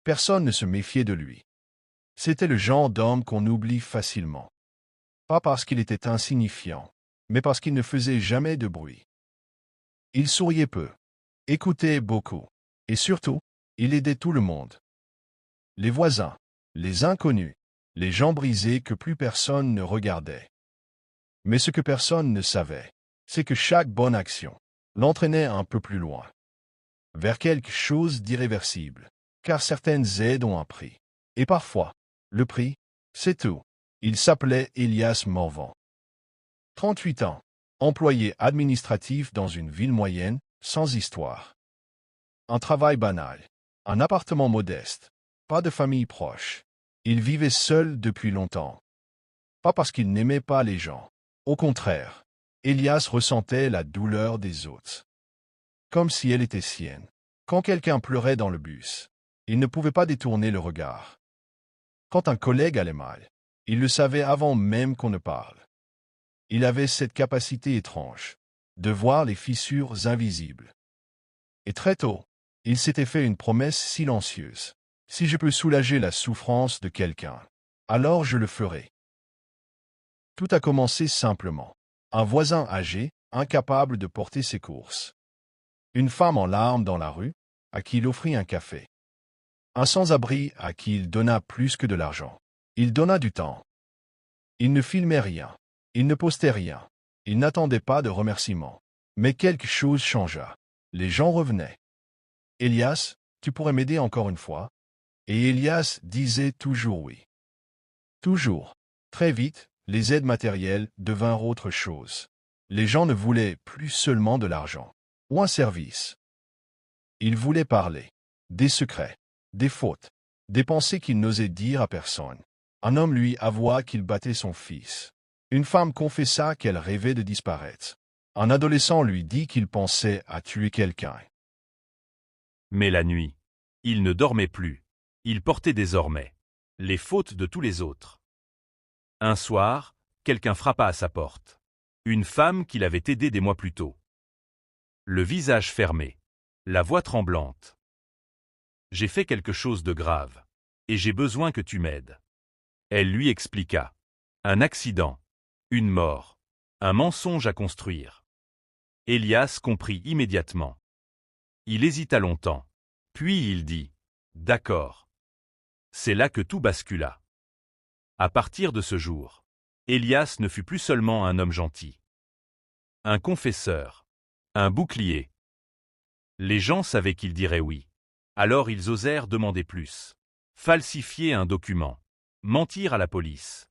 Personne ne se méfiait de lui. C'était le genre d'homme qu'on oublie facilement. Pas parce qu'il était insignifiant, mais parce qu'il ne faisait jamais de bruit. Il souriait peu, écoutait beaucoup, et surtout, il aidait tout le monde. Les voisins, les inconnus, les gens brisés que plus personne ne regardait. Mais ce que personne ne savait, c'est que chaque bonne action l'entraînait un peu plus loin, vers quelque chose d'irréversible, car certaines aides ont un prix. Et parfois, le prix, c'est tout. Il s'appelait Elias Morvan. 38 ans, employé administratif dans une ville moyenne, sans histoire. Un travail banal, un appartement modeste, pas de famille proche. Il vivait seul depuis longtemps. Pas parce qu'il n'aimait pas les gens. Au contraire, Elias ressentait la douleur des autres. Comme si elle était sienne. Quand quelqu'un pleurait dans le bus, il ne pouvait pas détourner le regard. Quand un collègue allait mal, il le savait avant même qu'on ne parle. Il avait cette capacité étrange de voir les fissures invisibles. Et très tôt, il s'était fait une promesse silencieuse. Si je peux soulager la souffrance de quelqu'un, alors je le ferai. Tout a commencé simplement. Un voisin âgé, incapable de porter ses courses. Une femme en larmes dans la rue, à qui il offrit un café. Un sans-abri à qui il donna plus que de l'argent. Il donna du temps. Il ne filmait rien. Il ne postait rien. Il n'attendait pas de remerciements. Mais quelque chose changea. Les gens revenaient. « Elias, tu pourrais m'aider encore une fois ?» Et Elias disait toujours oui. Toujours. Très vite, les aides matérielles devinrent autre chose. Les gens ne voulaient plus seulement de l'argent ou un service. Ils voulaient parler. Des secrets, des fautes, des pensées qu'il n'osait dire à personne. Un homme lui avoua qu'il battait son fils. Une femme confessa qu'elle rêvait de disparaître. Un adolescent lui dit qu'il pensait à tuer quelqu'un. Mais la nuit, il ne dormait plus. Il portait désormais les fautes de tous les autres. Un soir, quelqu'un frappa à sa porte. Une femme qu'il avait aidée des mois plus tôt. Le visage fermé, la voix tremblante. « J'ai fait quelque chose de grave, et j'ai besoin que tu m'aides. » Elle lui expliqua. Un accident, une mort, un mensonge à construire. Elias comprit immédiatement. Il hésita longtemps, puis il dit « D'accord. » C'est là que tout bascula. À partir de ce jour, Elias ne fut plus seulement un homme gentil. Un confesseur, un bouclier. Les gens savaient qu'il dirait oui. Alors ils osèrent demander plus. Falsifier un document, mentir à la police,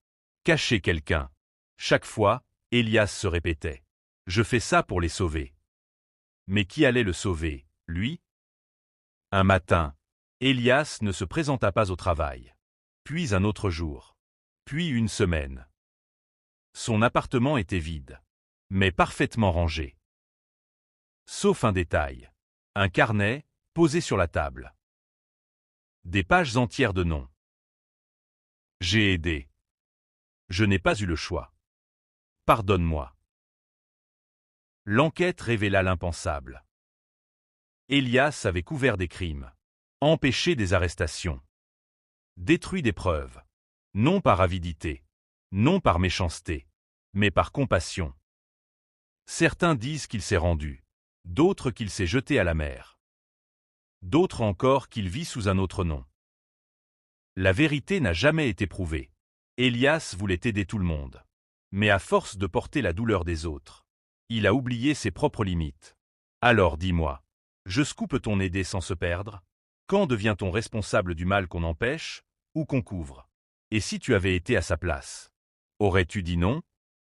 cacher quelqu'un. Chaque fois, Elias se répétait « Je fais ça pour les sauver. » Mais qui allait le sauver, lui? Un matin, Elias ne se présenta pas au travail. Puis un autre jour. Puis une semaine. Son appartement était vide, mais parfaitement rangé. Sauf un détail. Un carnet, posé sur la table. Des pages entières de noms. J'ai aidé. Je n'ai pas eu le choix. Pardonne-moi. L'enquête révéla l'impensable. Elias avait couvert des crimes, empêché des arrestations, détruit des preuves, non par avidité, non par méchanceté, mais par compassion. Certains disent qu'il s'est rendu, d'autres qu'il s'est jeté à la mer, d'autres encore qu'il vit sous un autre nom. La vérité n'a jamais été prouvée. Elias voulait aider tout le monde, mais à force de porter la douleur des autres, il a oublié ses propres limites. Alors dis-moi, jusqu'où peut-on aider sans se perdre? Quand devient-on responsable du mal qu'on empêche ou qu'on couvre? Et si tu avais été à sa place, aurais-tu dit non?